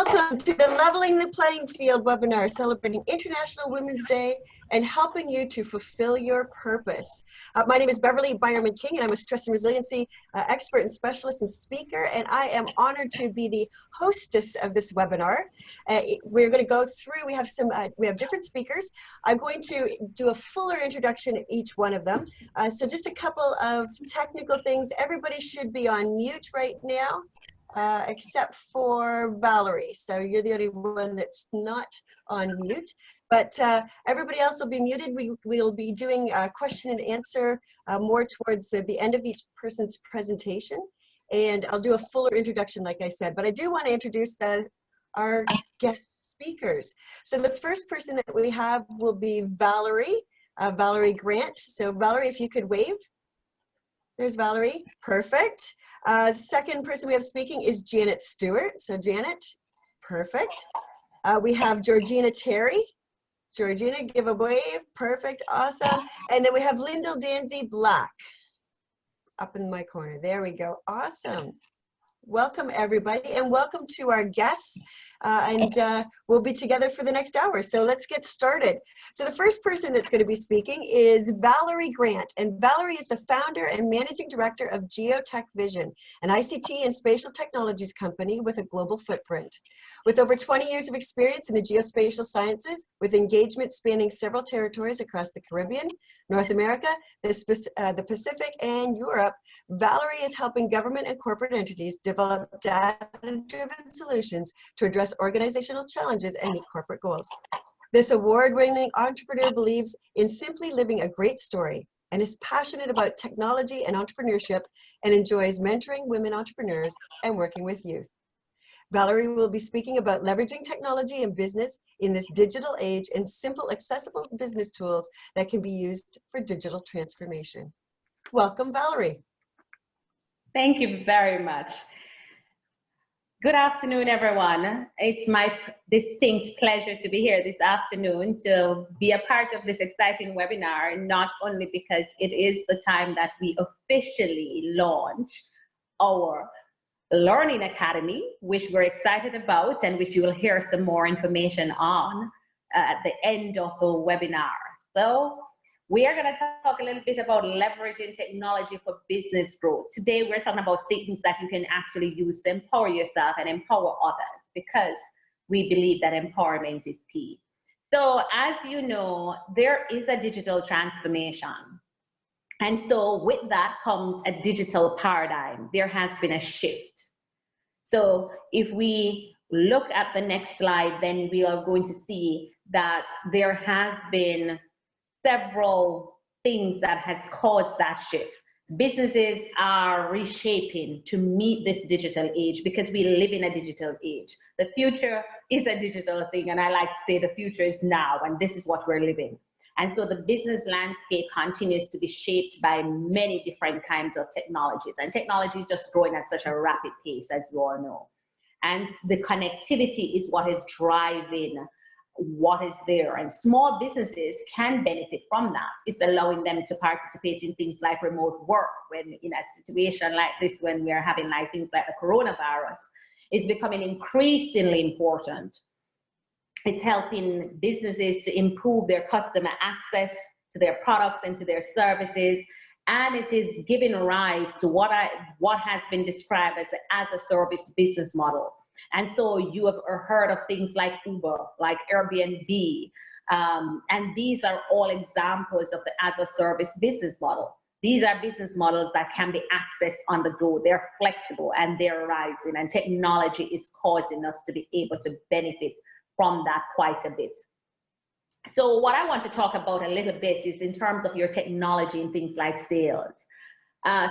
Welcome to the Leveling the Playing Field webinar celebrating International Women's Day and helping you to fulfill your purpose. My name is Beverly King, and I'm a stress and resiliency expert and specialist and speaker, and I am honored to be the hostess of this webinar. We're going to go through, we have different speakers. I'm going to do a fuller introduction of each one of them. So just a couple of technical things. Everybody should be on mute right now. Except for Valrie. So you're the only one that's not on mute, but everybody else will be muted. We'll be doing a question and answer more towards the end of each person's presentation. And I'll do a fuller introduction, like I said, but I do want to introduce our guest speakers. So the first person that we have will be Valrie, Valrie Grant. So Valrie, if you could wave. There's Valrie, perfect. The second person we have speaking is Janet Stewart. So Janet, perfect. We have Georgina Terry. Georgina, give a wave, perfect, awesome. And then we have Lyndell Danzie-Black up in my corner. There we go, awesome. Welcome everybody, and welcome to our guests. We'll be together for the next hour. So let's get started. So the first person that's going to be speaking is Valrie Grant, and Valrie is the founder and managing director of GeoTechVision, an ICT and spatial technologies company with a global footprint. With over 20 years of experience in the geospatial sciences, with engagement spanning several territories across the Caribbean, North America, the Pacific, and Europe, Valrie is helping government and corporate entities develop data-driven solutions to address organizational challenges and meet corporate goals. This award-winning entrepreneur believes in simply living a great story and is passionate about technology and entrepreneurship and enjoys mentoring women entrepreneurs and working with youth. Valrie will be speaking about leveraging technology and business in this digital age and simple, accessible business tools that can be used for digital transformation. Welcome, Valrie. Thank you very much. Good afternoon, everyone. It's my distinct pleasure to be here this afternoon to be a part of this exciting webinar, not only because it is the time that we officially launch our Learning Academy, which we're excited about and which you will hear some more information on at the end of the webinar. So we are going to talk a little bit about leveraging technology for business growth. Today, we're talking about things that you can actually use to empower yourself and empower others, because we believe that empowerment is key. So as you know, there is a digital transformation. And so with that comes a digital paradigm. There has been a shift. So if we look at the next slide, then we are going to see that there has been several things that has caused that shift. Businesses are reshaping to meet this digital age because we live in a digital age. The future is a digital thing, and I like to say the future is now, and this is what we're living. And so the business landscape continues to be shaped by many different kinds of technologies, and technology is just growing at such a rapid pace, as you all know. And the connectivity is what is driving what is there, and small businesses can benefit from that. It's allowing them to participate in things like remote work. When in a situation like this, when we are having like things like the coronavirus, is becoming increasingly important. It's helping businesses to improve their customer access to their products and to their services, and it is giving rise to what has been described as a service business model. And so you have heard of things like Uber, like Airbnb, and these are all examples of the as-a-service business model. These are business models that can be accessed on the go. They're flexible and they're rising, and technology is causing us to be able to benefit from that quite a bit. So what I want to talk about a little bit is in terms of your technology and things like sales.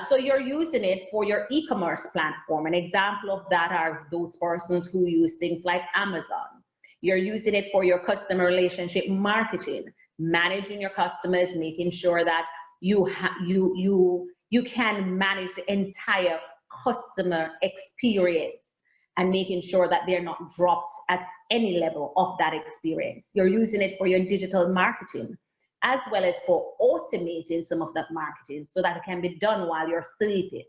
So you're using it for your e-commerce platform. An example of that are those persons who use things like Amazon. You're using it for your customer relationship marketing, managing your customers, making sure that you can manage the entire customer experience and making sure that they're not dropped at any level of that experience. You're using it for your digital marketing, as well as for automating some of that marketing so that it can be done while you're sleeping.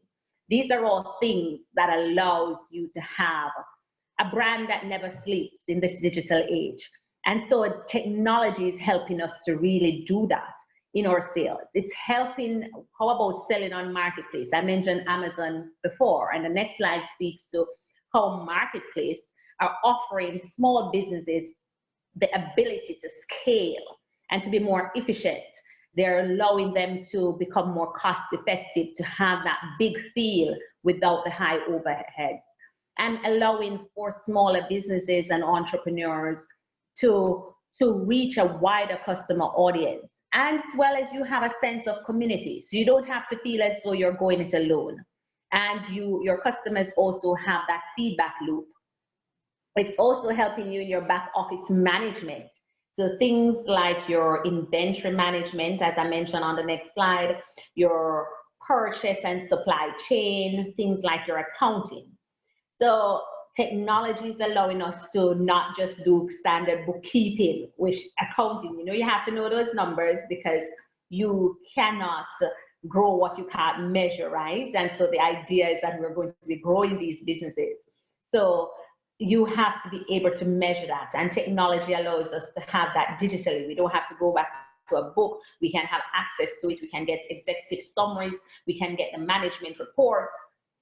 These are all things that allows you to have a brand that never sleeps in this digital age. And so technology is helping us to really do that in our sales. It's helping. How about selling on marketplace? I mentioned Amazon before, and the next slide speaks to how marketplace are offering small businesses the ability to scale and to be more efficient. They're allowing them to become more cost effective, to have that big feel without the high overheads, and allowing for smaller businesses and entrepreneurs to reach a wider customer audience. And as well as you have a sense of community. So you don't have to feel as though you're going it alone. And your customers also have that feedback loop. It's also helping you in your back office management. So things like your inventory management, as I mentioned on the next slide, your purchase and supply chain, things like your accounting. So technology is allowing us to not just do standard bookkeeping, which accounting, you know, you have to know those numbers because you cannot grow what you can't measure, right? And so the idea is that we're going to be growing these businesses. So you have to be able to measure that, and technology allows us to have that digitally. We don't have to go back to a book. We can have access to it. We can get executive summaries. We can get the management reports.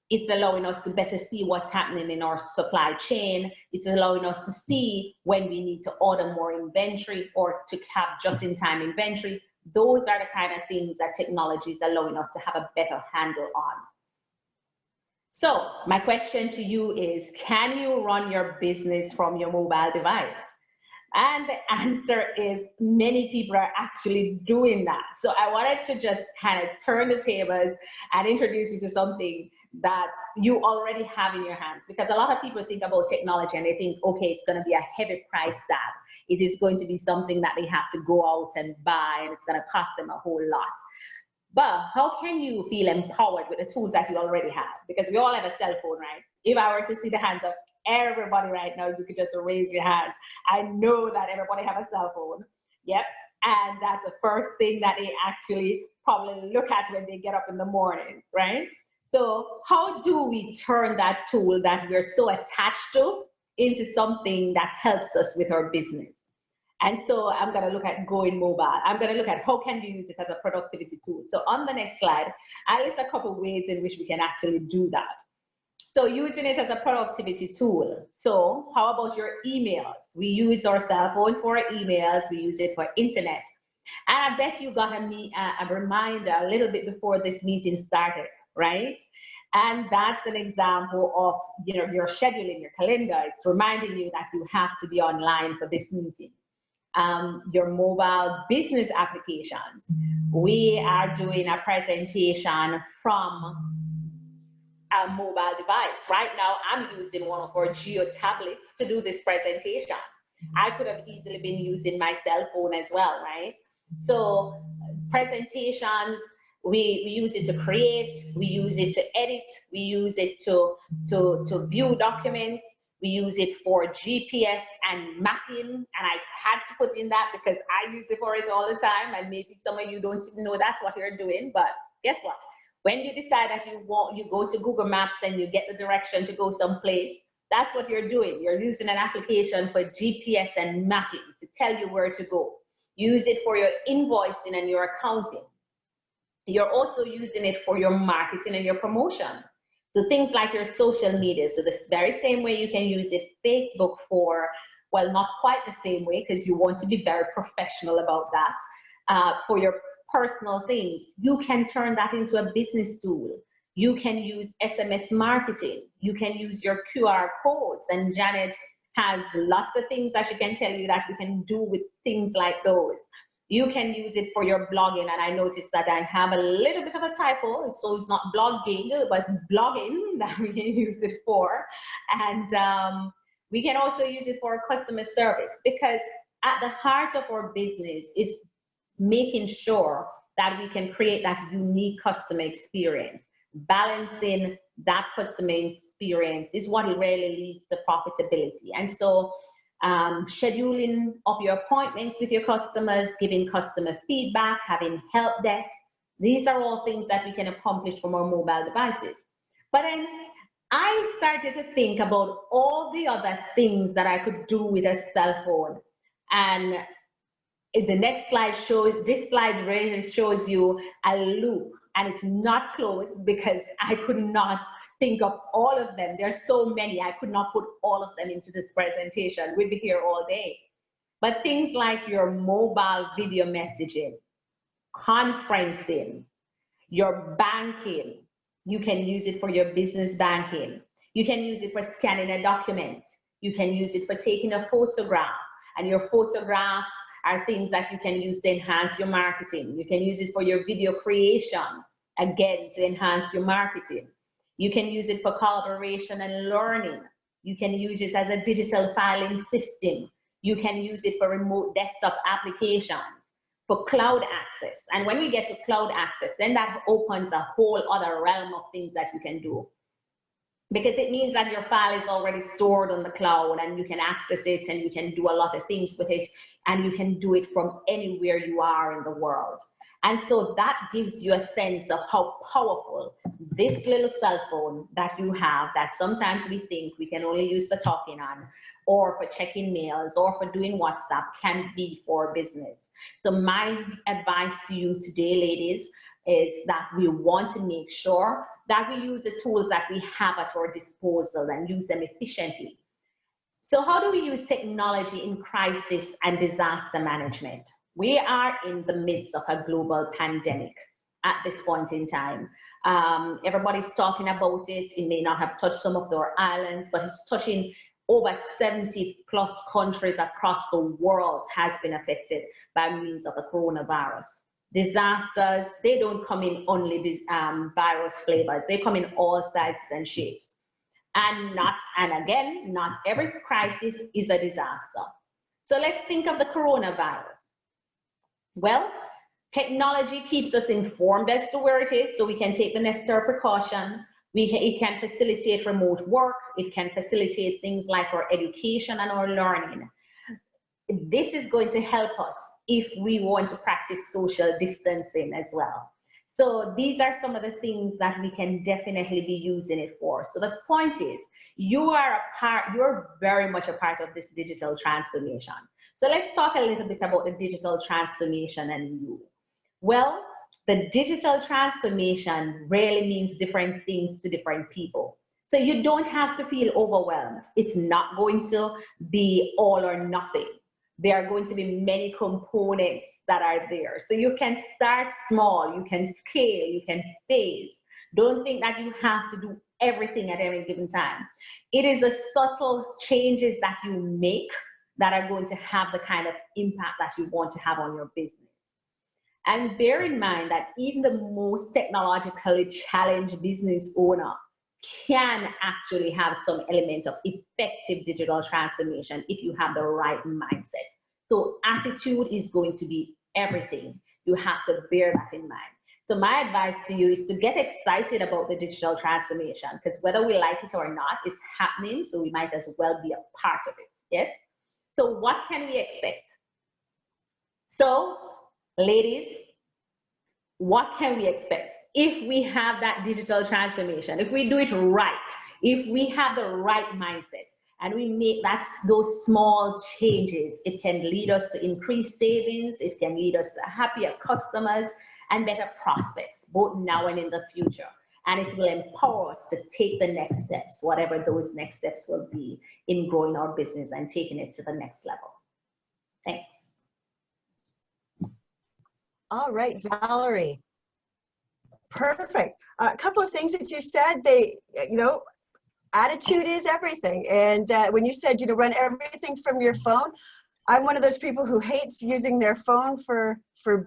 It's allowing us to better see what's happening in our supply chain. It's allowing us to see when we need to order more inventory or to have just-in-time inventory. Those are the kind of things that technology is allowing us to have a better handle on. So my question to you is, can you run your business from your mobile device? And the answer is many people are actually doing that. So I wanted to just kind of turn the tables and introduce you to something that you already have in your hands, because a lot of people think about technology and they think, okay, it's going to be a heavy price tag. It is going to be something that they have to go out and buy, and it's going to cost them a whole lot. But how can you feel empowered with the tools that you already have? Because we all have a cell phone, right? If I were to see the hands of everybody right now, you could just raise your hands. I know that everybody have a cell phone. Yep. And that's the first thing that they actually probably look at when they get up in the mornings, right? So how do we turn that tool that we're so attached to into something that helps us with our business? And so I'm going to look at going mobile. I'm going to look at how can we use it as a productivity tool. So on the next slide, I list a couple of ways in which we can actually do that. So using it as a productivity tool. So how about your emails? We use our cell phone for emails. We use it for internet. And I bet you got a reminder a little bit before this meeting started, right? And that's an example of, you know, your scheduling, your calendar. It's reminding you that you have to be online for this meeting. Your mobile business applications. We are doing a presentation from a mobile device. Right now, I'm using one of our Geo tablets to do this presentation. I could have easily been using my cell phone as well, right? So presentations, we use it to create, we use it to edit, we use it to view documents, we use it for GPS and mapping, and I had to put in that because I use it for it all the time, and maybe some of you don't even know that's what you're doing, but guess what? When you decide that you go to Google Maps and you get the direction to go someplace, that's what you're doing. You're using an application for GPS and mapping to tell you where to go. Use it for your invoicing and your accounting. You're also using it for your marketing and your promotion. So things like your social media. So the very same way you can use it, Facebook for, well, not quite the same way because you want to be very professional about that. For your personal things, you can turn that into a business tool. You can use SMS marketing. You can use your QR codes. And Janet has lots of things that she can tell you that you can do with things like those. You can use it for your blogging, and I noticed that I have a little bit of a typo, so it's not blogging, but blogging that we can use it for. And we can also use it for customer service, because at the heart of our business is making sure that we can create that unique customer experience. Balancing that customer experience is what really leads to profitability. And so scheduling of your appointments with your customers, giving customer feedback, having help desk, these are all things that we can accomplish from our mobile devices. But then I started to think about all the other things that I could do with a cell phone. And the next slide shows, this slide really shows you a loop, and it's not closed because I could not think of all of them. There's so many, I could not put all of them into this presentation. We'd be here all day. But things like your mobile video messaging, conferencing, your banking, you can use it for your business banking. You can use it for scanning a document. You can use it for taking a photograph, and your photographs are things that you can use to enhance your marketing. You can use it for your video creation, again, to enhance your marketing. You can use it for collaboration and learning. You can use it as a digital filing system. You can use it for remote desktop applications, for cloud access. And when we get to cloud access, then that opens a whole other realm of things that you can do. Because it means that your file is already stored on the cloud and you can access it and you can do a lot of things with it, and you can do it from anywhere you are in the world. And so that gives you a sense of how powerful this little cell phone that you have, that sometimes we think we can only use for talking on, or for checking mails, or for doing WhatsApp, can be for business. So my advice to you today, ladies, is that we want to make sure that we use the tools that we have at our disposal and use them efficiently. So how do we use technology in crisis and disaster management? We are in the midst of a global pandemic at this point in time. Everybody's talking about it. It may not have touched some of their islands, but it's touching over 70+ countries across the world has been affected by means of the coronavirus. Disasters, they don't come in only these virus flavors. They come in all sizes and shapes. And again, not every crisis is a disaster. So let's think of the coronavirus. Well, technology keeps us informed as to where it is, so we can take the necessary precaution. It can facilitate remote work. It can facilitate things like our education and our learning. This is going to help us if we want to practice social distancing as well. So these are some of the things that we can definitely be using it for. So the point is, you're very much a part of this digital transformation. So let's talk a little bit about the digital transformation and you. Well, the digital transformation really means different things to different people. So you don't have to feel overwhelmed. It's not going to be all or nothing. There are going to be many components that are there. So you can start small, you can scale, you can phase. Don't think that you have to do everything at any given time. It is the subtle changes that you make that are going to have the kind of impact that you want to have on your business. And bear in mind that even the most technologically challenged business owner can actually have some element of effective digital transformation if you have the right mindset. So attitude is going to be everything. You have to bear that in mind. So my advice to you is to get excited about the digital transformation, because whether we like it or not, it's happening, so we might as well be a part of it, yes? So what can we expect? So, ladies, what can we expect? If we have that digital transformation, if we do it right, if we have the right mindset, and we make those small changes, it can lead us to increased savings, it can lead us to happier customers and better prospects, both now and in the future. And it will empower us to take the next steps, whatever those next steps will be in growing our business and taking it to the next level. Thanks. All right, Valerie. Perfect. A couple of things that you said, attitude is everything. And when you said, run everything from your phone, I'm one of those people who hates using their phone for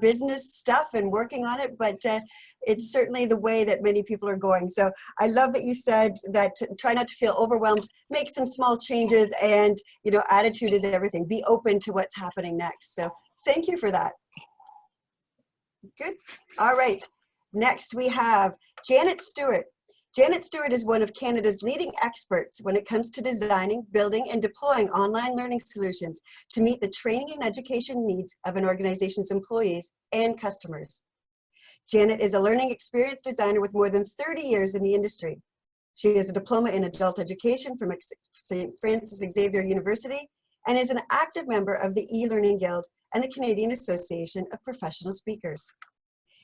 business stuff and working on it, but it's certainly the way that many people are going. So I love that you said that try not to feel overwhelmed, make some small changes, and attitude is everything. Be open to what's happening next. So thank you for that. Good. All right. Next we have Janet Stewart. Janet Stewart is one of Canada's leading experts when it comes to designing, building, and deploying online learning solutions to meet the training and education needs of an organization's employees and customers. Janet is a learning experience designer with more than 30 years in the industry. She has a diploma in adult education from St. Francis Xavier University and is an active member of the eLearning Guild and the Canadian Association of Professional Speakers.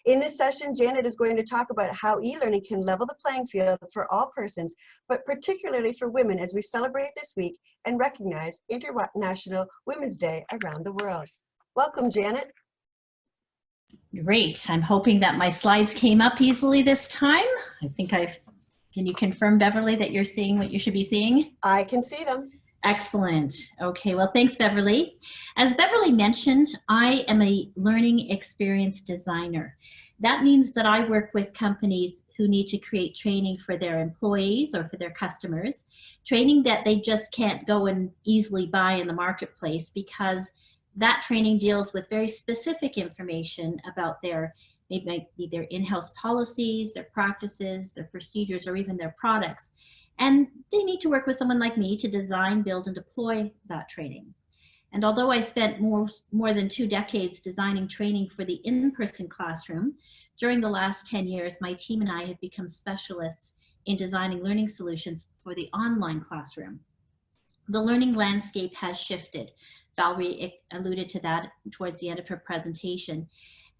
In this session, Janet is going to talk about how e-learning can level the playing field for all persons, but particularly for women as we celebrate this week and recognize International Women's Day around the world. Welcome, Janet. Great. I'm hoping that my slides came up easily this time. I think can you confirm, Beverly, that you're seeing what you should be seeing? I can see them. Excellent. Okay, well, thanks, Beverly. As Beverly mentioned, I am a learning experience designer. That means that I work with companies who need to create training for their employees or for their customers, training that they just can't go and easily buy in the marketplace, because that training deals with very specific information about their in-house policies, their practices, their procedures, or even their products. And they need to work with someone like me to design, build, and deploy that training. And although I spent more than 2 decades designing training for the in-person classroom, during the last 10 years, my team and I have become specialists in designing learning solutions for the online classroom. The learning landscape has shifted. Valrie alluded to that towards the end of her presentation.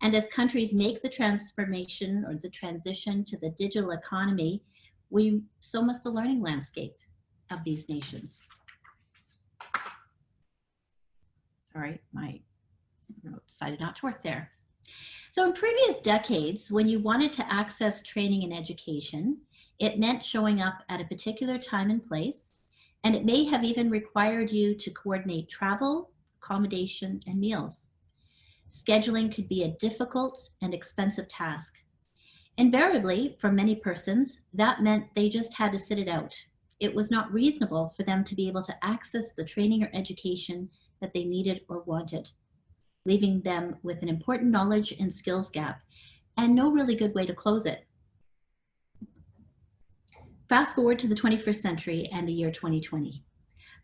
And as countries make the transformation or the transition to the digital economy, so must the learning landscape of these nations. Sorry, my note decided not to work there. So in previous decades, when you wanted to access training and education, it meant showing up at a particular time and place, and it may have even required you to coordinate travel, accommodation, and meals. Scheduling could be a difficult and expensive task. Invariably, for many persons, that meant they just had to sit it out. It was not reasonable for them to be able to access the training or education that they needed or wanted, leaving them with an important knowledge and skills gap and no really good way to close it. Fast forward to the 21st century and the year 2020.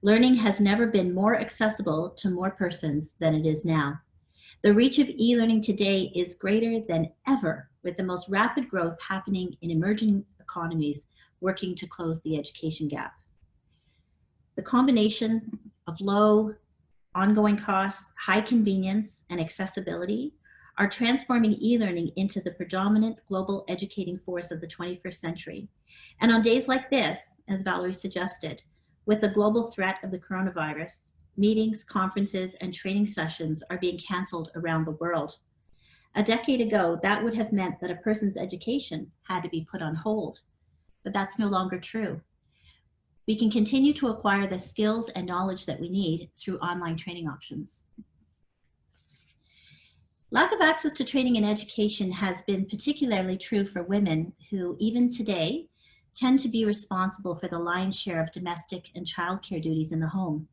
Learning has never been more accessible to more persons than it is now. The reach of e-learning today is greater than ever, with the most rapid growth happening in emerging economies working to close the education gap. The combination of low ongoing costs, high convenience, and accessibility are transforming e-learning into the predominant global educating force of the 21st century. And on days like this, as Valrie suggested, with the global threat of the coronavirus, meetings, conferences, and training sessions are being canceled around the world. A decade ago, that would have meant that a person's education had to be put on hold, but that's no longer true. We can continue to acquire the skills and knowledge that we need through online training options. Lack of access to training and education has been particularly true for women who, even today, tend to be responsible for the lion's share of domestic and childcare duties in the home.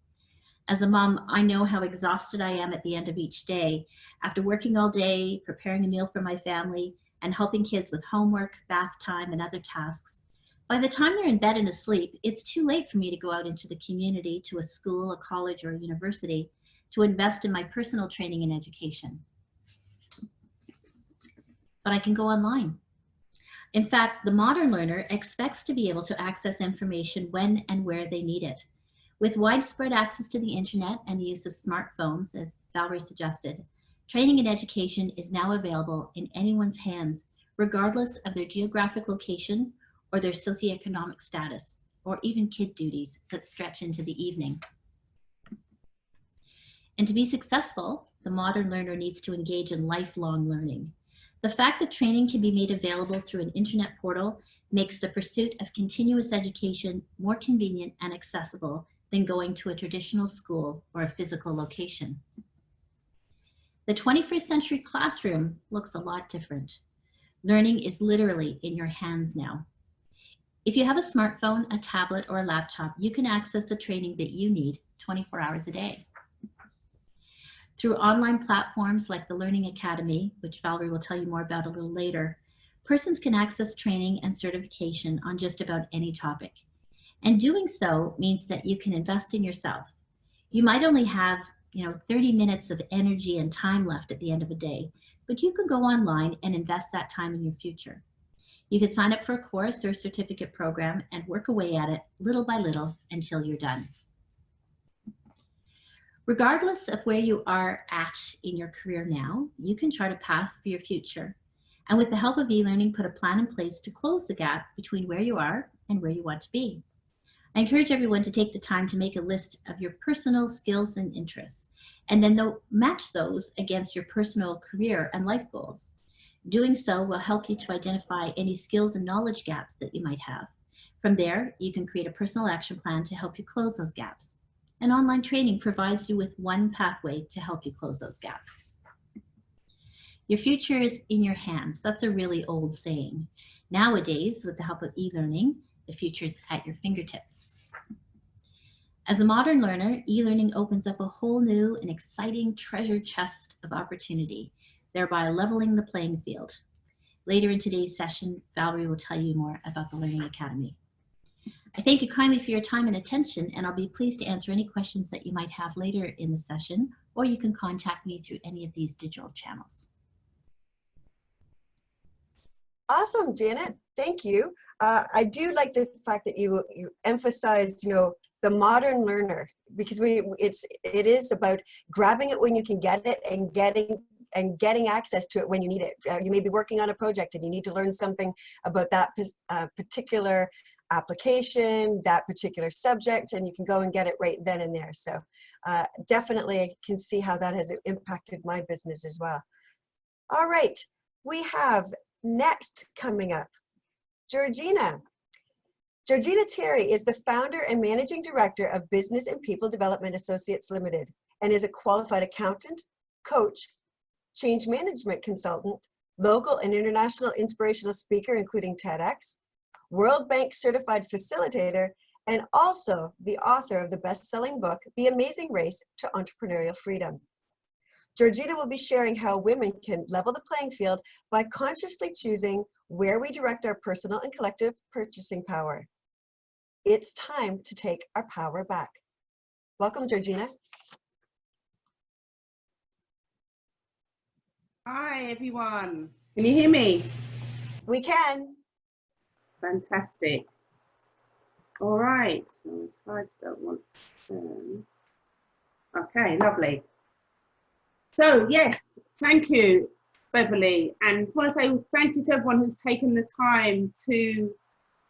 As a mom, I know how exhausted I am at the end of each day after working all day, preparing a meal for my family, and helping kids with homework, bath time, and other tasks. By the time they're in bed and asleep, it's too late for me to go out into the community, to a school, a college, or a university, to invest in my personal training and education. But I can go online. In fact, the modern learner expects to be able to access information when and where they need it. With widespread access to the internet and the use of smartphones, as Valrie suggested, training and education is now available in anyone's hands, regardless of their geographic location or their socioeconomic status, or even kid duties that stretch into the evening. And to be successful, the modern learner needs to engage in lifelong learning. The fact that training can be made available through an internet portal makes the pursuit of continuous education more convenient and accessible than going to a traditional school or a physical location. The 21st century classroom looks a lot different. Learning is literally in your hands now. If you have a smartphone, a tablet, or a laptop, you can access the training that you need 24 hours a day. Through online platforms like the Learning Academy, which Valrie will tell you more about a little later, persons can access training and certification on just about any topic. And doing so means that you can invest in yourself. You might only have 30 minutes of energy and time left at the end of a day, but you can go online and invest that time in your future. You can sign up for a course or a certificate program and work away at it little by little until you're done. Regardless of where you are at in your career now, you can chart a path for your future. And with the help of eLearning, put a plan in place to close the gap between where you are and where you want to be. I encourage everyone to take the time to make a list of your personal skills and interests, and then match those against your personal career and life goals. Doing so will help you to identify any skills and knowledge gaps that you might have. From there, you can create a personal action plan to help you close those gaps. And online training provides you with one pathway to help you close those gaps. Your future is in your hands. That's a really old saying. Nowadays, with the help of eLearning, the future is at your fingertips. As a modern learner, eLearning opens up a whole new and exciting treasure chest of opportunity, thereby leveling the playing field. Later in today's session, Valrie will tell you more about the Learning Academy. I thank you kindly for your time and attention, and I'll be pleased to answer any questions that you might have later in the session, or you can contact me through any of these digital channels. Awesome, Janet. Thank you. I do like the fact that you emphasized, the modern learner, because it is about grabbing it when you can get it and getting access to it when you need it. You may be working on a project and you need to learn something about that particular application, that particular subject, and you can go and get it right then and there. So definitely I can see how that has impacted my business as well. All right, we have next coming up, Georgina. Georgina Terry is the founder and managing director of Business and People Development Associates Limited and is a qualified accountant, coach, change management consultant, local and international inspirational speaker, including TEDx, World Bank certified facilitator, and also the author of the best-selling book, The Amazing Race to Entrepreneurial Freedom. Georgina will be sharing how women can level the playing field by consciously choosing where we direct our personal and collective purchasing power. It's time to take our power back. Welcome, Georgina. Hi, everyone. Can you hear me? We can. Fantastic. All right. So the slides don't want to turn. Okay, lovely. So yes, thank you, Beverly. And I want to say thank you to everyone who's taken the time to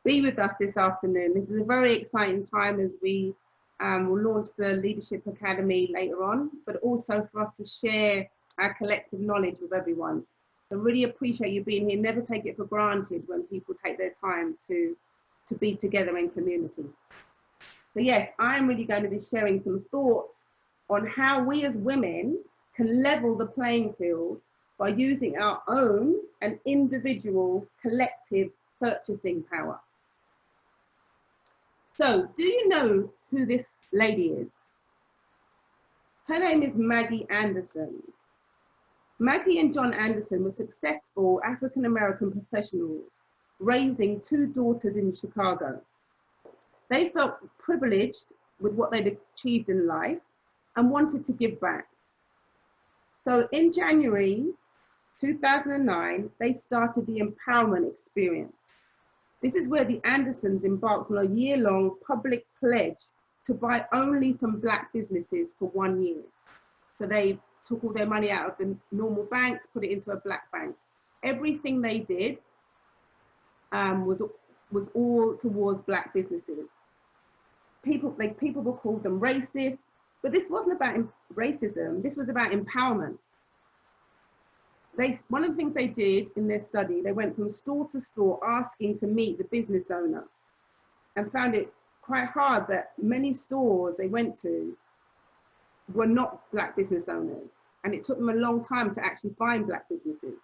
be with us this afternoon. This is a very exciting time as we will launch the Leadership Academy later on, but also for us to share our collective knowledge with everyone. I really appreciate you being here. Never take it for granted when people take their time to be together in community. So yes, I'm really going to be sharing some thoughts on how we as women can level the playing field by using our own and individual collective purchasing power. So, do you know who this lady is? Her name is Maggie Anderson. Maggie and John Anderson were successful African-American professionals raising 2 daughters in Chicago. They felt privileged with what they'd achieved in life and wanted to give back. So in January 2009, they started the Empowerment Experience. This is where the Andersons embarked on a year-long public pledge to buy only from Black businesses for 1 year. So they took all their money out of the normal banks, put it into a Black bank. Everything they did was all towards Black businesses. People will call them racist, but this wasn't about racism. This was about empowerment. One of the things they did in their study, they went from store to store asking to meet the business owner, and found it quite hard that many stores they went to were not Black business owners, and it took them a long time to actually find Black businesses.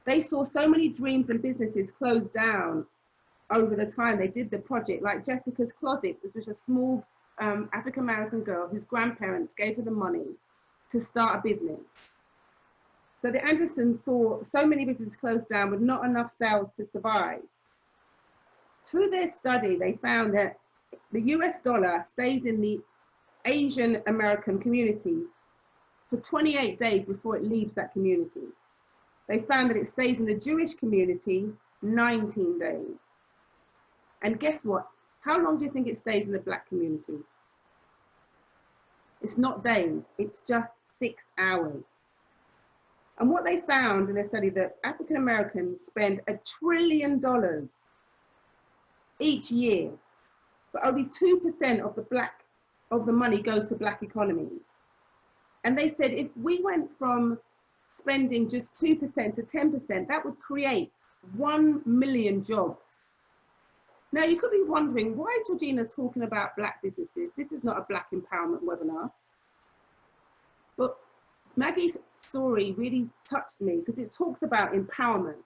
They saw so many dreams and businesses close down over the time they did the project, like Jessica's Closet. This was a small African-American girl whose grandparents gave her the money to start a business. So the Andersons saw so many businesses close down with not enough sales to survive. Through their study, they found that the US dollar stays in the Asian American community for 28 days before it leaves that community. They found that it stays in the Jewish community 19 days. And guess what? How long do you think it stays in the Black community? It's not days, it's just 6 hours. And what they found in their study, that African Americans spend $1 trillion each year, but only 2% of the money goes to Black economies. And they said if we went from spending just 2% to 10%, that would create 1 million jobs. Now you could be wondering, why is Georgina talking about Black businesses? This is not a Black empowerment webinar. But Maggie's story really touched me because it talks about empowerment,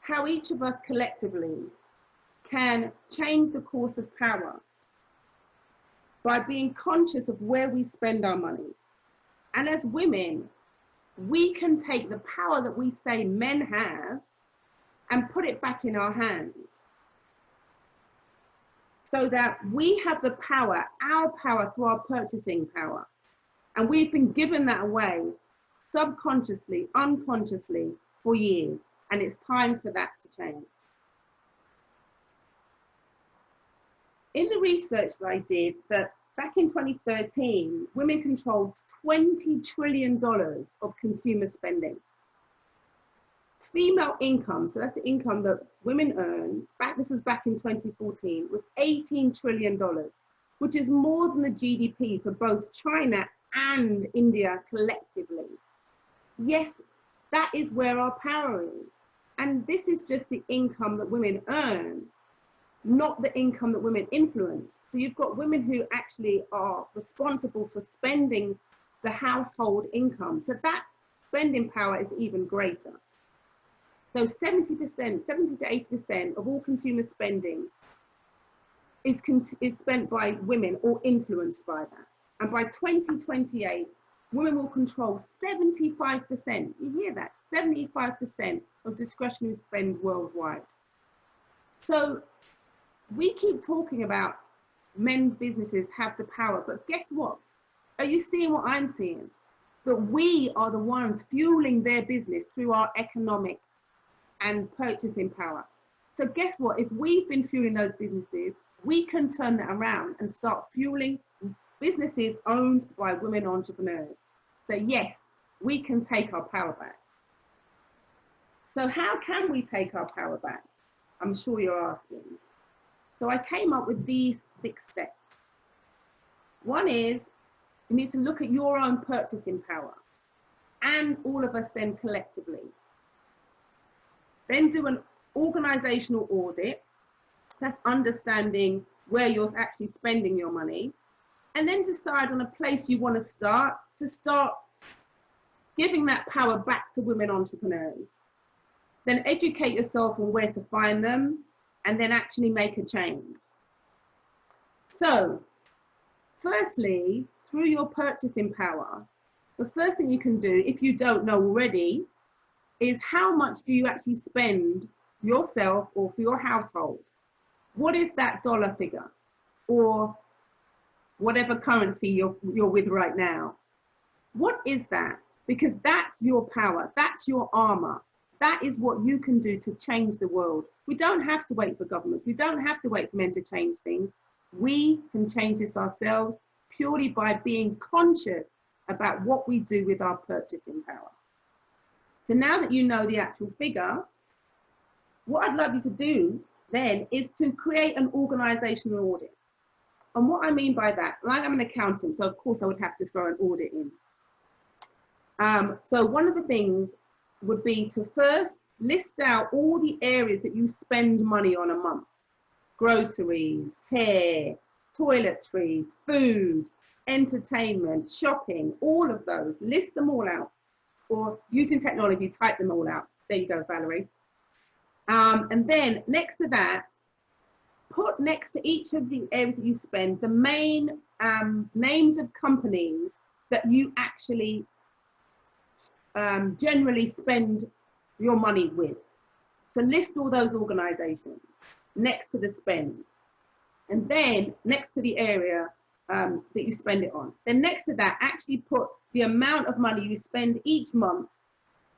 how each of us collectively can change the course of power by being conscious of where we spend our money. And as women, we can take the power that we say men have and put it back in our hands, so that we have the power, our power, through our purchasing power. And we've been given that away subconsciously, unconsciously for years. And it's time for that to change. In the research that I did, that back in 2013, women controlled $20 trillion of consumer spending. Female income, so that's the income that women earn, this was back in 2014, was $18 trillion, which is more than the GDP for both China and India collectively. Yes, that is where our power is. And this is just the income that women earn, not the income that women influence. So you've got women who actually are responsible for spending the household income. So that spending power is even greater. So 70% to 80% of all consumer spending is spent by women or influenced by that. And by 2028, women will control 75%, you hear that, 75% of discretionary spend worldwide. So we keep talking about men's businesses have the power, but guess what? Are you seeing what I'm seeing? That we are the ones fueling their business through our economic and purchasing power. So guess what? If we've been fueling those businesses, we can turn that around and start fueling businesses owned by women entrepreneurs. So yes, we can take our power back. So how can we take our power back? I'm sure you're asking. So I came up with these 6 steps. One is, you need to look at your own purchasing power, and all of us then collectively. Then do an organizational audit. That's understanding where you're actually spending your money. And then decide on a place you want to start giving that power back to women entrepreneurs. Then educate yourself on where to find them, and then actually make a change. So, firstly, through your purchasing power, the first thing you can do, if you don't know already, is how much do you actually spend yourself or for your household? What is that dollar figure? Or whatever currency you're with right now. What is that? Because that's your power, that's your armor. That is what you can do to change the world. We don't have to wait for governments. We don't have to wait for men to change things. We can change this ourselves purely by being conscious about what we do with our purchasing power. So now that you know the actual figure, what I'd love you to do then is to create an organizational audit. And what I mean by that, like I'm an accountant, so of course I would have to throw an audit in. So one of the things would be to first list out all the areas that you spend money on a month. Groceries, hair, toiletries, food, entertainment, shopping, all of those. List them all out. Or using technology, type them all out. There you go, Valrie. And then next to that, put next to each of the areas that you spend the main names of companies that you actually generally spend your money with. So list all those organizations next to the spend. And then next to the area that you spend it on. Then next to that, actually put the amount of money you spend each month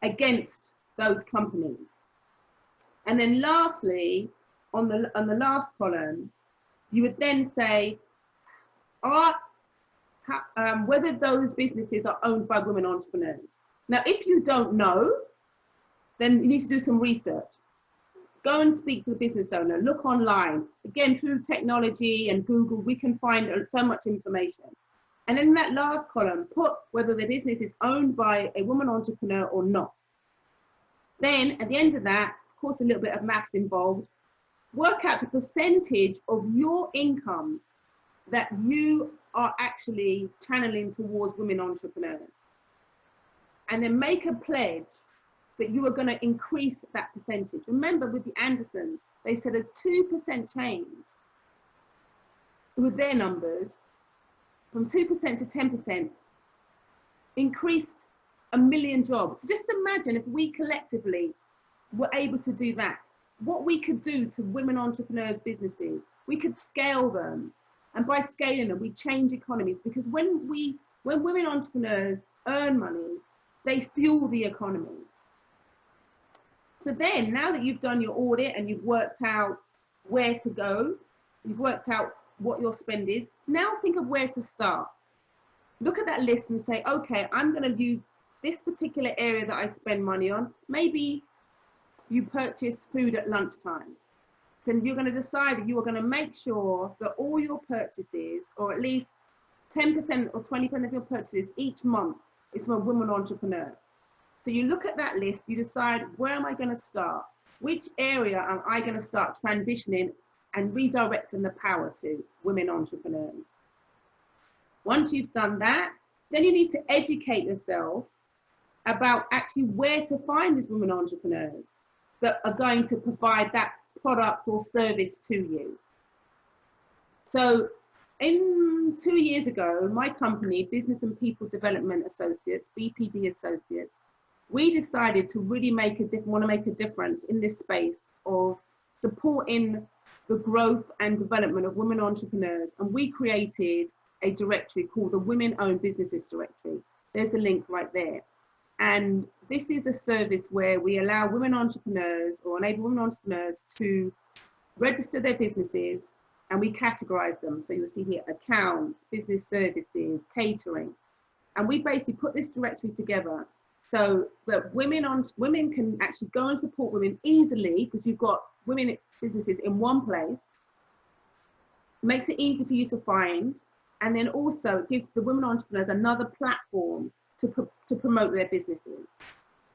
against those companies. And then lastly, on the last column, you would then say, whether those businesses are owned by women entrepreneurs. Now, if you don't know, then you need to do some research. Go and speak to the business owner, look online. Again, through technology and Google, we can find so much information. And in that last column, put whether the business is owned by a woman entrepreneur or not. Then at the end of that, of course, a little bit of maths involved, work out the percentage of your income that you are actually channeling towards women entrepreneurs. And then make a pledge that you are going to increase that percentage. Remember, with the Andersons, they said a 2% change with their numbers, from 2% to 10%, increased 1 million jobs. So just imagine if we collectively were able to do that, what we could do to women entrepreneurs' businesses. We could scale them, and by scaling them, we change economies, because when women entrepreneurs earn money, they fuel the economy. So then, now that you've done your audit and you've worked out where to go, you've worked out what your spend is, now think of where to start. Look at that list and say, okay, I'm going to use this particular area that I spend money on. Maybe you purchase food at lunchtime. So you're going to decide that you are going to make sure that all your purchases, or at least 10% or 20% of your purchases each month, is from a woman entrepreneur. So you look at that list, you decide, where am I going to start? Which area am I going to start transitioning and redirecting the power to women entrepreneurs? Once you've done that, then you need to educate yourself about actually where to find these women entrepreneurs that are going to provide that product or service to you. So 2 years ago, my company, Business and People Development Associates, BPD Associates, we decided to really make a difference in this space of supporting the growth and development of women entrepreneurs. And we created a directory called the Women Owned Businesses Directory. There's a link right there. And this is a service where we allow women entrepreneurs, or enable women entrepreneurs, to register their businesses, and we categorize them. So you'll see here accounts, business services, catering. And we basically put this directory together so that women can actually go and support women easily, because you've got women businesses in one place. Makes it easy for you to find. And then also it gives the women entrepreneurs another platform to promote their businesses.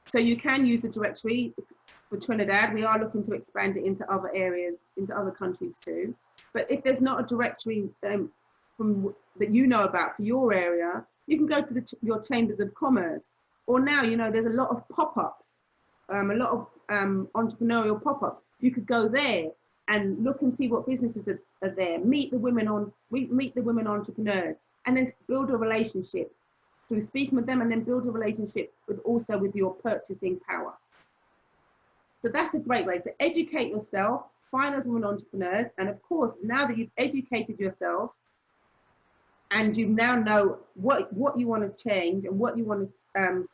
So you can use the directory for Trinidad. We are looking to expand it into other areas, into other countries too. But if there's not a directory that you know about for your area, you can go to your chambers of commerce. Or now, there's a lot of pop-ups, a lot of entrepreneurial pop-ups. You could go there and look and see what businesses are there. Meet the women entrepreneurs, and then build a relationship through speaking with them, and then build a relationship with your purchasing power. So that's a great way. So educate yourself, find those women entrepreneurs, and of course, now that you've educated yourself and you now know what you want to change and what you want to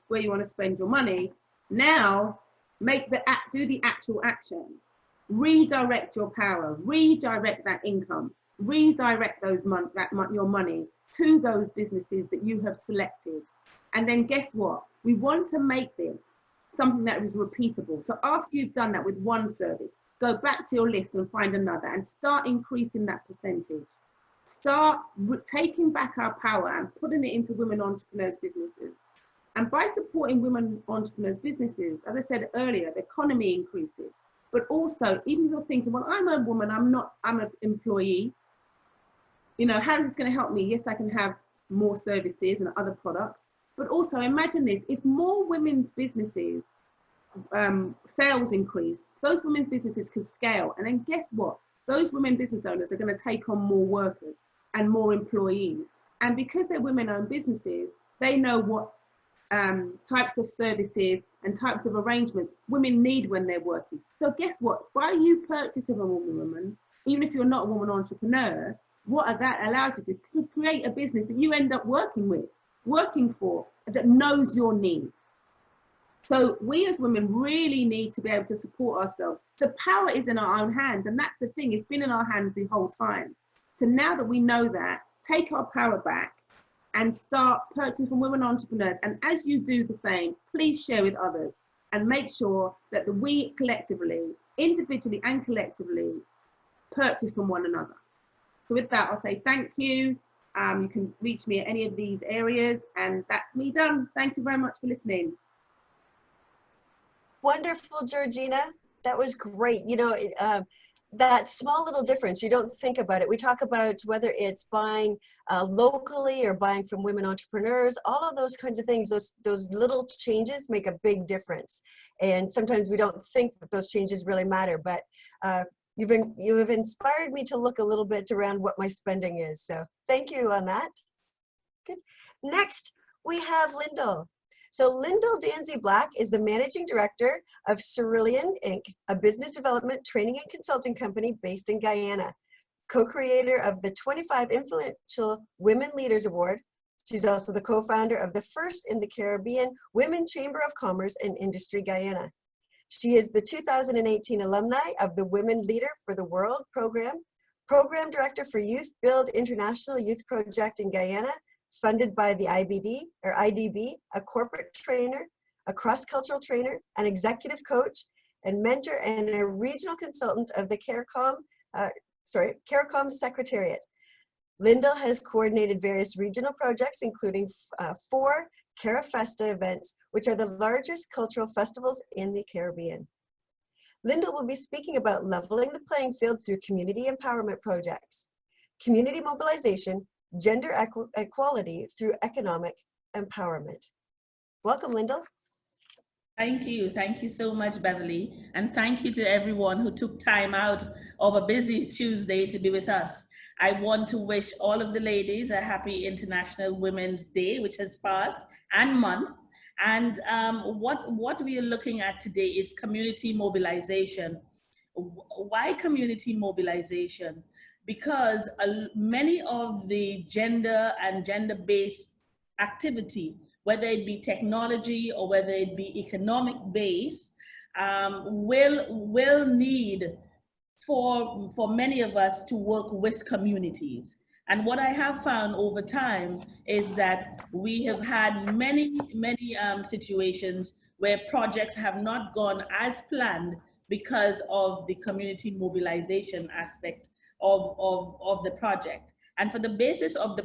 where you want to spend your money, now do the actual action. Redirect your power, redirect that income, redirect your money to those businesses that you have selected. And then guess what? We want to make this something that is repeatable. So after you've done that with one service, go back to your list and find another, and start increasing that percentage. Start taking back our power and putting it into women entrepreneurs' businesses. And by supporting women entrepreneurs' businesses, as I said earlier, the economy increases. But also, even if you're thinking, well, I'm a woman, I'm an employee, how is this going to help me? Yes, I can have more services and other products. But also imagine this, if more women's businesses, sales increase, those women's businesses could scale. And then guess what? Those women business owners are going to take on more workers and more employees. And because they're women-owned businesses, they know what types of services and types of arrangements women need when they're working. So guess what? By you purchasing a woman, even if you're not a woman entrepreneur, what that allows you to create a business that you end up working for, that knows your needs. So we as women really need to be able to support ourselves. The power is in our own hands, and that's the thing, it's been in our hands the whole time. So now that we know that, take our power back and start purchasing from women entrepreneurs. And as you do the same, please share with others and make sure that we collectively, individually and collectively, purchase from one another. So with that, I'll say thank you. You can reach me at any of these areas, and that's me done. Thank you very much for listening. Wonderful, Georgina. That was great. You know, that small little difference, you don't think about it. We talk about whether it's buying locally or buying from women entrepreneurs, all of those kinds of things, those little changes make a big difference. And sometimes we don't think that those changes really matter, but you have inspired me to look a little bit around what my spending is. So thank you on that. Good. Next, we have Lyndell. So Lyndell Danzie-Black is the Managing Director of Cerulean, Inc., a business development, training, and consulting company based in Guyana, co-creator of the 25 Influential Women Leaders Award. She's also the co-founder of the first in the Caribbean Women Chamber of Commerce and Industry Guyana. She is the 2018 alumni of the Women Leader for the World program, program director for Youth Build International Youth Project in Guyana, funded by the IDB, a corporate trainer, a cross-cultural trainer, an executive coach, and mentor, and a regional consultant of the CARICOM Secretariat. Lyndell has coordinated various regional projects, including 4 CariFesta events, which are the largest cultural festivals in the Caribbean. Lyndell will be speaking about leveling the playing field through community empowerment projects, community mobilization, gender equality through economic empowerment. Welcome, Lyndell. Thank you. Thank you so much, Beverly. And thank you to everyone who took time out of a busy Tuesday to be with us. I want to wish all of the ladies a happy International Women's Day, which has passed, and month. And what we are looking at today is community mobilization. Why community mobilization? Because many of the gender and gender-based activity, whether it be technology or whether it be economic base, will need for many of us to work with communities. And what I have found over time is that we have had many situations where projects have not gone as planned because of the community mobilization aspect of the project. And for the basis of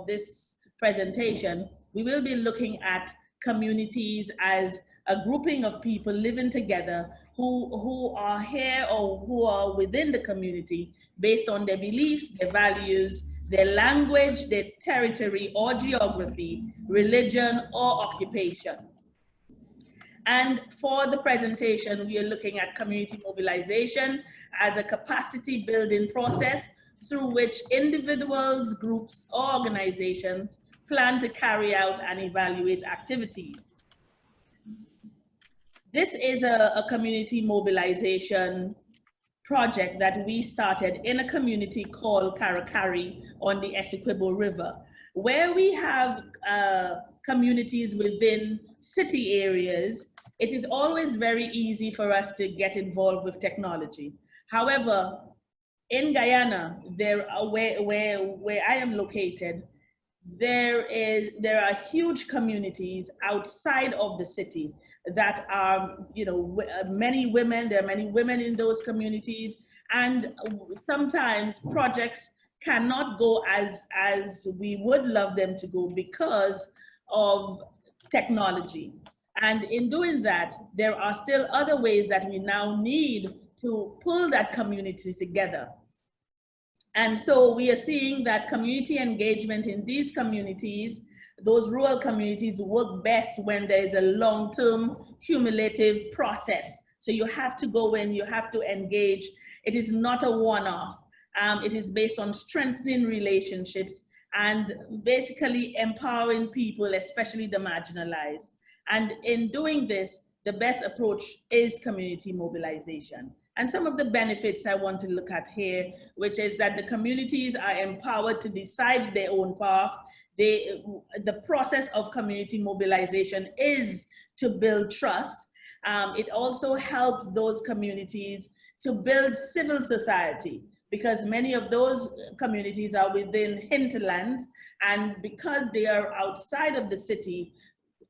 this presentation, we will be looking at communities as a grouping of people living together who are here or who are within the community based on their beliefs, their values, their language, their territory or geography, religion or occupation. And for the presentation, we are looking at community mobilization as a capacity building process through which individuals, groups, or organizations plan to carry out and evaluate activities. This is a community mobilization project that we started in a community called Karakari on the Essequibo River, where we have communities within city areas. It is always very easy for us to get involved with technology. However, in Guyana, where I am located, there are huge communities outside of the city that are, many women. There are many women in those communities, and sometimes projects cannot go as we would love them to go because of technology. And in doing that, there are still other ways that we now need to pull that community together. And so we are seeing that community engagement in these communities, those rural communities, work best when there is a long-term cumulative process. So you have to go in, you have to engage. It is not a one-off. It is based on strengthening relationships and basically empowering people, especially the marginalized. And in doing this, the best approach is community mobilization. And some of the benefits I want to look at here, which is that the communities are empowered to decide their own path. The process of community mobilization is to build trust. It also helps those communities to build civil society, because many of those communities are within hinterlands, and because they are outside of the city,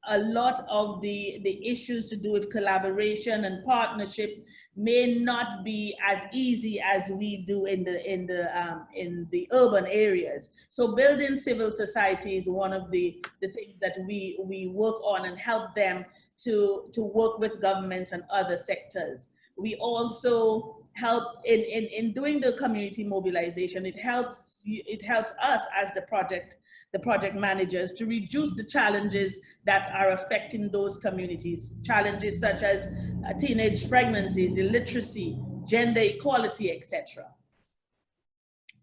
a lot of the issues to do with collaboration and partnership may not be as easy as we do in the urban areas. So building civil society is one of the things that we work on and help them to work with governments and other sectors. We also help in doing the community mobilization. It helps us as the project managers to reduce the challenges that are affecting those communities. Challenges such as teenage pregnancies, illiteracy, gender equality, etc.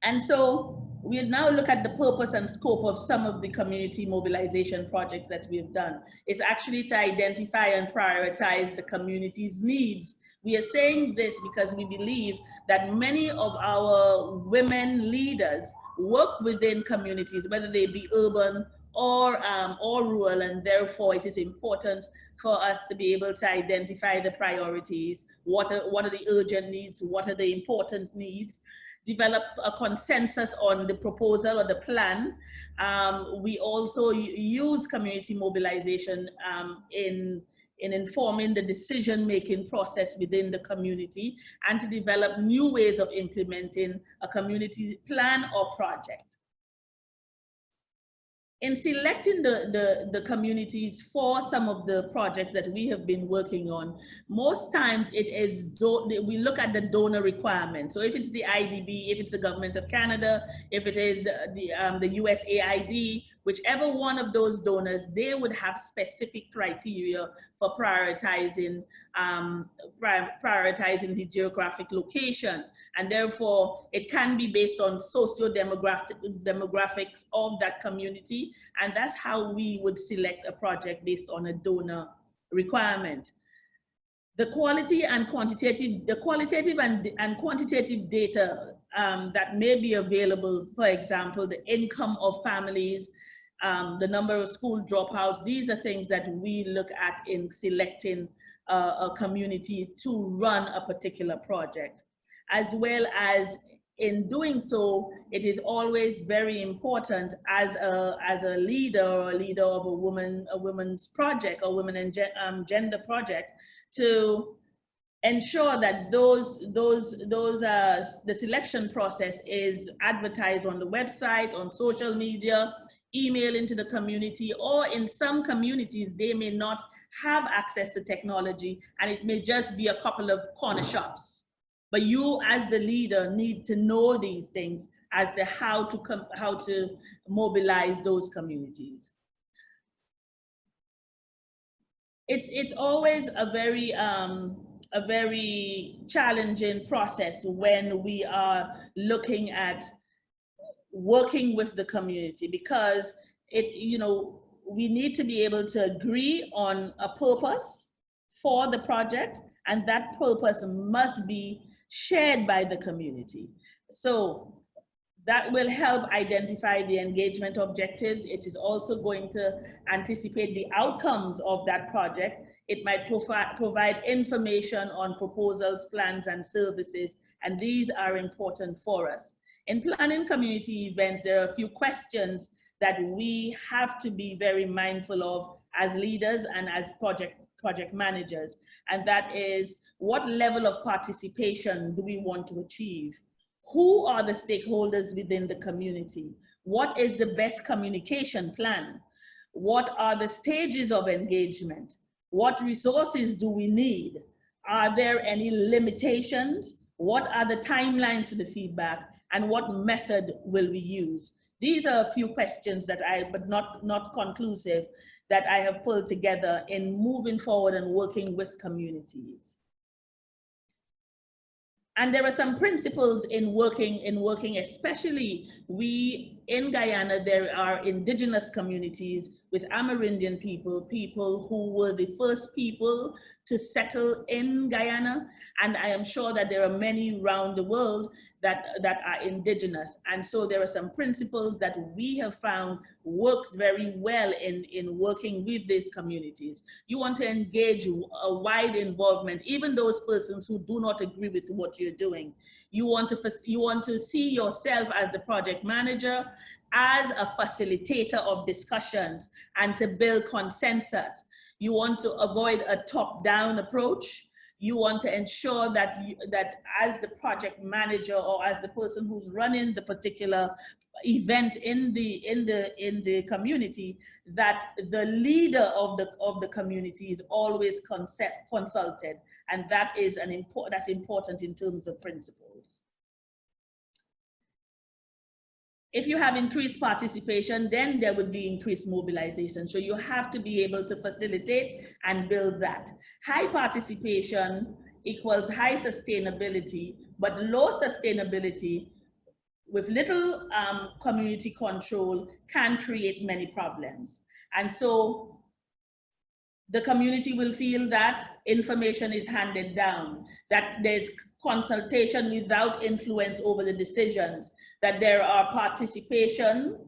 And so we now look at the purpose and scope of some of the community mobilization projects that we've done. It's actually to identify and prioritize the community's needs. We are saying this because we believe that many of our women leaders work within communities, whether they be urban or rural, and therefore it is important for us to be able to identify the priorities, what are the urgent needs, what are the important needs, develop a consensus on the proposal or the plan. We also use community mobilization in informing the decision-making process within the community, and to develop new ways of implementing a community plan or project. In selecting the communities for some of the projects that we have been working on, most times it is, we look at the donor requirement. So if it's the IDB, if it's the Government of Canada, if it is the USAID, whichever one of those donors, they would have specific criteria for prioritizing the geographic location. And therefore, it can be based on socio-demographics of that community. And that's how we would select a project based on a donor requirement. The qualitative and quantitative data that may be available, for example, the income of families, the number of school dropouts, these are things that we look at in selecting a community to run a particular project. As well as in doing so, it is always very important as a leader or a leader of a women's project or women and gender project to ensure that the selection process is advertised on the website, on social media, email into the community, or in some communities, they may not have access to technology and it may just be a couple of corner shops. But you as the leader need to know these things as to how to mobilize those communities. It's always a very challenging process when we are looking at working with the community, because we need to be able to agree on a purpose for the project, and that purpose must be shared by the community. So that will help identify the engagement objectives. It is also going to anticipate the outcomes of that project. It might provide information on proposals, plans, and services, and these are important for us. In planning community events, there are a few questions that we have to be very mindful of as leaders and as project managers, and that is, what level of participation do we want to achieve? Who are the stakeholders within the community? What is the best communication plan? What are the stages of engagement? What resources do we need? Are there any limitations? What are the timelines for the feedback? And what method will we use? These are a few questions that but not conclusive, that I have pulled together in moving forward and working with communities. And there are some principles in working, especially we in Guyana, there are indigenous communities with Amerindian people, people who were the first people to settle in Guyana. And I am sure that there are many around the world that are indigenous. And so there are some principles that we have found works very well in working with these communities. You want to engage a wide involvement, even those persons who do not agree with what you're doing. You want to see yourself as the project manager, as a facilitator of discussions, and to build consensus. You want to avoid a top-down approach. You want to ensure that that as the project manager or as the person who's running the particular event in the community, that the leader of the community is always consulted, and that's important in terms of principles. If you have increased participation, then there would be increased mobilization. So you have to be able to facilitate and build that. High participation equals high sustainability, but low sustainability with little community control can create many problems. And so the community will feel that information is handed down, that there's consultation without influence over the decisions, that there are participation,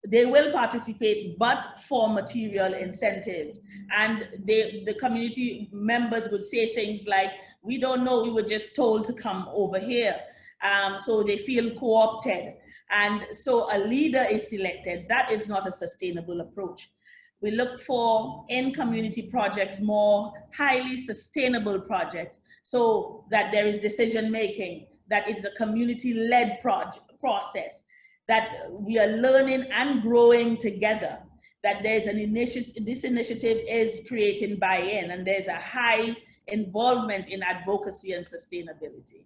they will participate, but for material incentives. And the community members would say things like, we don't know, we were just told to come over here. So they feel co-opted. And so a leader is selected. That is not a sustainable approach. We look for, in community projects, more highly sustainable projects, so that there is decision making, that it is a community-led process, that we are learning and growing together, that there's an initiative, this initiative is creating buy-in, and there's a high involvement in advocacy and sustainability.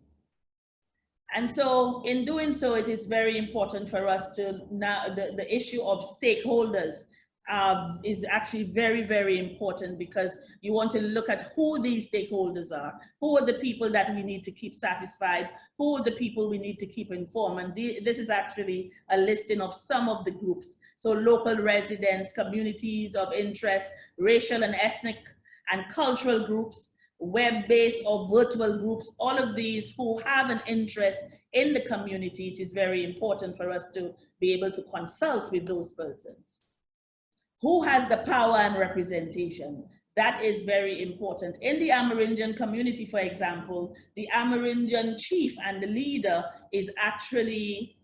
And so in doing so, it is very important for us to now, the issue of stakeholders is actually very, very important, because you want to look at who these stakeholders are, who are the people that we need to keep satisfied, who are the people we need to keep informed. And this is actually a listing of some of the groups. So local residents, communities of interest, racial and ethnic and cultural groups, web-based or virtual groups, all of these who have an interest in the community. It is very important for us to be able to consult with those persons. Who has the power and representation? That is very important. In the Amerindian community, for example, the Amerindian chief and the leader is actually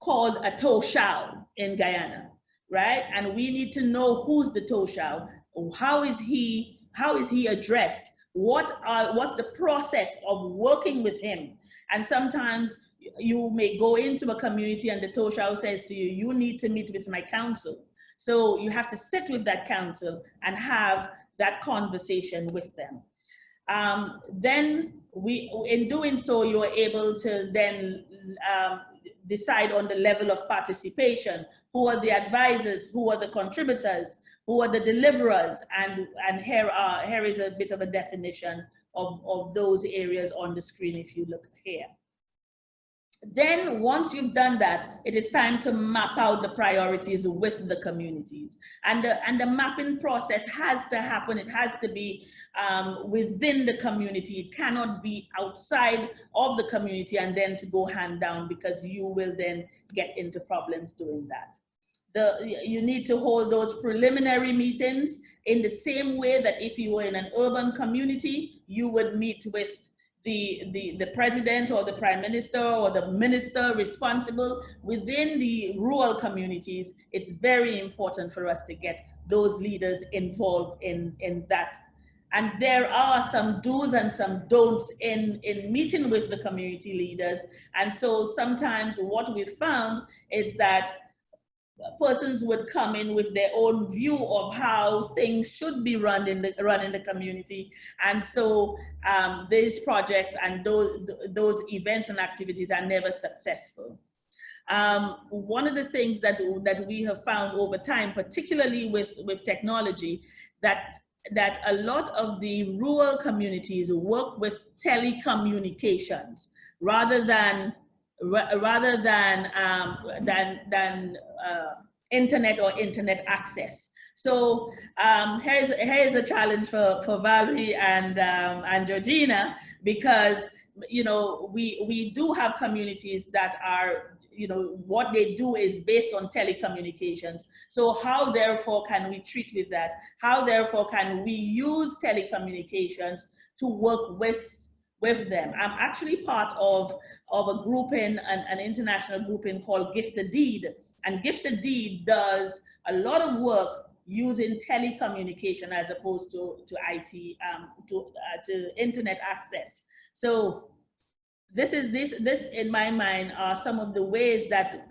called a Toshao in Guyana, right? And we need to know who's the Toshao. How is he addressed? What's the process of working with him? And sometimes you may go into a community and the Toshao says to you, you need to meet with my council. So you have to sit with that council and have that conversation with them. Then in doing so, you are able to then decide on the level of participation. Who are the advisors? Who are the contributors? Who are the deliverers? And here is a bit of a definition of those areas on the screen if you look here. Then once you've done that, it is time to map out the priorities with the communities. And the mapping process has to happen. It has to be within the community. It cannot be outside of the community and then to go hand down, because you will then get into problems doing that. You need to hold those preliminary meetings in the same way that if you were in an urban community, you would meet with the president or the prime minister or the minister responsible. Within the rural communities, it's very important for us to get those leaders involved in that. And there are some do's and some don'ts in meeting with the community leaders. And so sometimes what we found is that persons would come in with their own view of how things should be run in the community, and so these projects and those events and activities are never successful. One of the things that we have found over time, particularly with technology, that a lot of the rural communities work with telecommunications rather than rather than internet or internet access. So here's a challenge for Valrie and Georgina, because we do have communities that are, what they do is based on telecommunications. So how therefore can we treat with that? How therefore can we use telecommunications to work with them? I'm actually part of a grouping, an international grouping called Gift a Deed, and Gift a Deed does a lot of work using telecommunication as opposed to IT, to internet access. So this in my mind are some of the ways that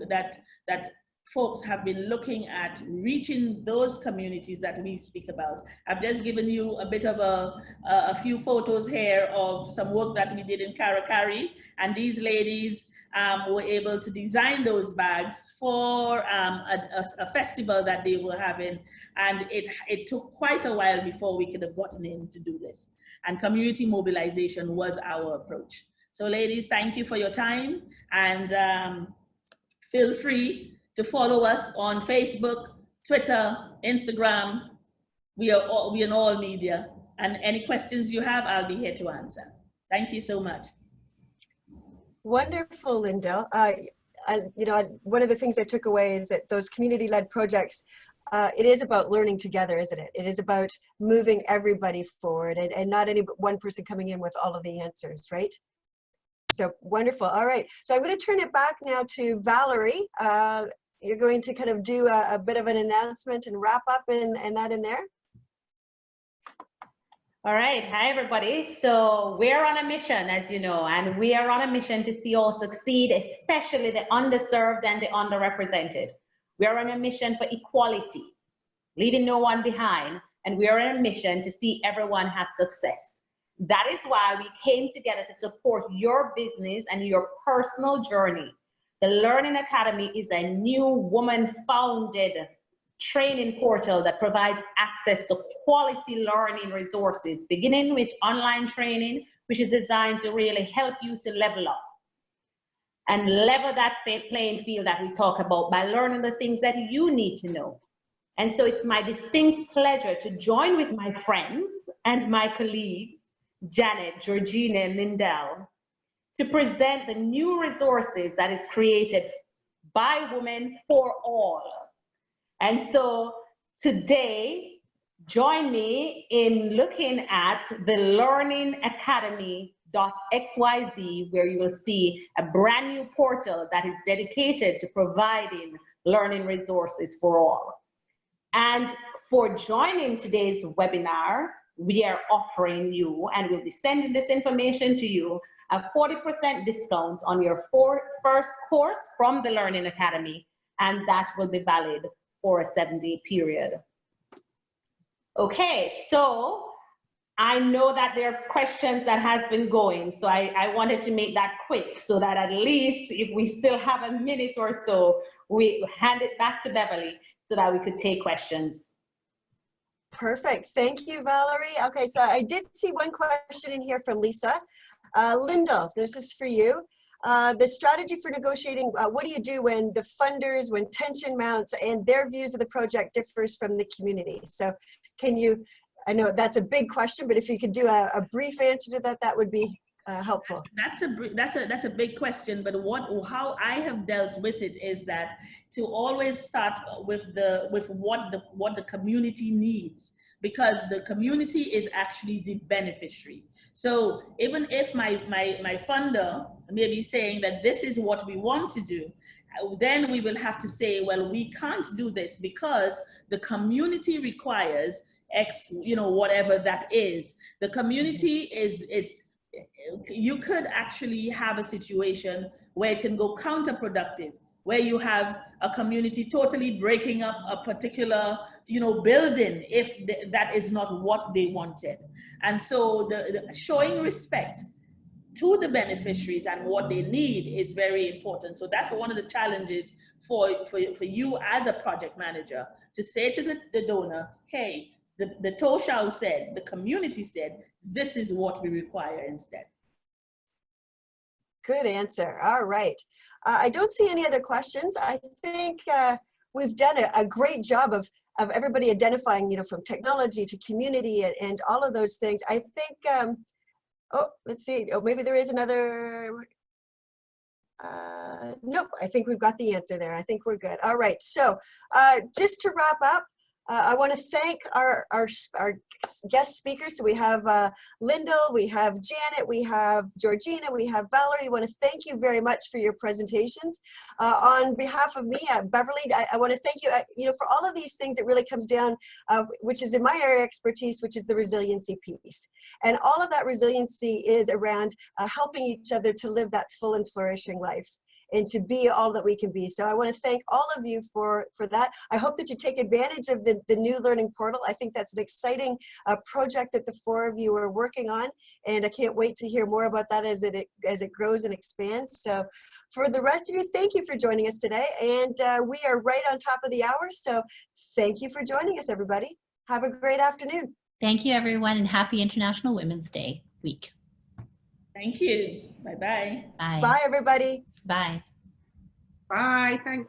folks have been looking at reaching those communities that we speak about. I've just given you a bit of a few photos here of some work that we did in Karakari, and these ladies were able to design those bags for a festival that they were having, and it took quite a while before we could have gotten in to do this. And community mobilization was our approach. So ladies, thank you for your time, and feel free to follow us on Facebook, Twitter, Instagram. We are in all media, and any questions you have, I'll be here to answer. Thank you so much. Wonderful, Lyndell. One of the things I took away is that those community-led projects, it is about learning together, isn't it? It is about moving everybody forward, and not any one person coming in with all of the answers, right? So wonderful. All right. So I'm going to turn it back now to Valrie. You're going to kind of do a bit of an announcement and wrap up and that in there. All right. Hi, everybody. So we're on a mission, as you know, and we are on a mission to see all succeed, especially the underserved and the underrepresented. We are on a mission for equality, leaving no one behind, and we are on a mission to see everyone have success. That is why we came together to support your business and your personal journey. The Learning Academy is a new woman-founded training portal that provides access to quality learning resources, beginning with online training, which is designed to really help you to level up and level that playing field that we talk about by learning the things that you need to know. And so it's my distinct pleasure to join with my friends and my colleagues, Janet, Georgina, and Lyndell, to present the new resources that is created by women for all. And so today, join me in looking at the LearningAcademy.xyz, where you will see a brand new portal that is dedicated to providing learning resources for all. And for joining today's webinar, we are offering you, and we'll be sending this information to you, a 40% discount on your first course from the Learning Academy, and that will be valid for a 7-day period. Okay, so I know that there are questions that has been going, so I wanted to make that quick so that at least if we still have a minute or so, we hand it back to Beverly so that we could take questions. Perfect. Thank you, Valrie. Okay, so I did see one question in here from Lisa. Lyndell, this is for you. The strategy for negotiating, what do you do when the funders, when tension mounts and their views of the project differs from the community? So can you, I know that's a big question, but if you could do a brief answer to that, that would be helpful. That's a big question, but how I have dealt with it is that to always start with what the community needs, because the community is actually the beneficiary. So even if my funder may be saying that this is what we want to do, then we will have to say, well, we can't do this because the community requires X, whatever that is. The community you could actually have a situation where it can go counterproductive, where you have a community totally breaking up a particular, building if that is not what they wanted. And so the showing respect to the beneficiaries and what they need is very important. So that's one of the challenges for you as a project manager, to say to the donor, hey, the Toshao said, the community said, this is what we require instead. Good answer. All right. I don't see any other questions. I think we've done a great job of everybody identifying, you know, from technology to community and all of those things. I think, oh, let's see. Oh, maybe there is another. Nope, I think we've got the answer there. I think we're good. All right. So just to wrap up, I want to thank our guest speakers. So we have Lyndell, we have Janet, we have Georgina, we have Valrie. I want to thank you very much for your presentations. On behalf of me, Beverly, I want to thank you, you know, for all of these things. It really comes down, which is in my area of expertise, which is the resiliency piece. And all of that resiliency is around helping each other to live that full and flourishing life, and to be all that we can be. So I want to thank all of you for that. I hope that you take advantage of the new learning portal. I think that's an exciting project that the four of you are working on, and I can't wait to hear more about that as it grows and expands. So for the rest of you, thank you for joining us today, and we are right on top of the hour. So thank you for joining us, everybody. Have a great afternoon. Thank you, everyone, and happy International Women's Day week. Thank you. Bye-bye. Bye. Bye, everybody. Bye. Bye. Thanks.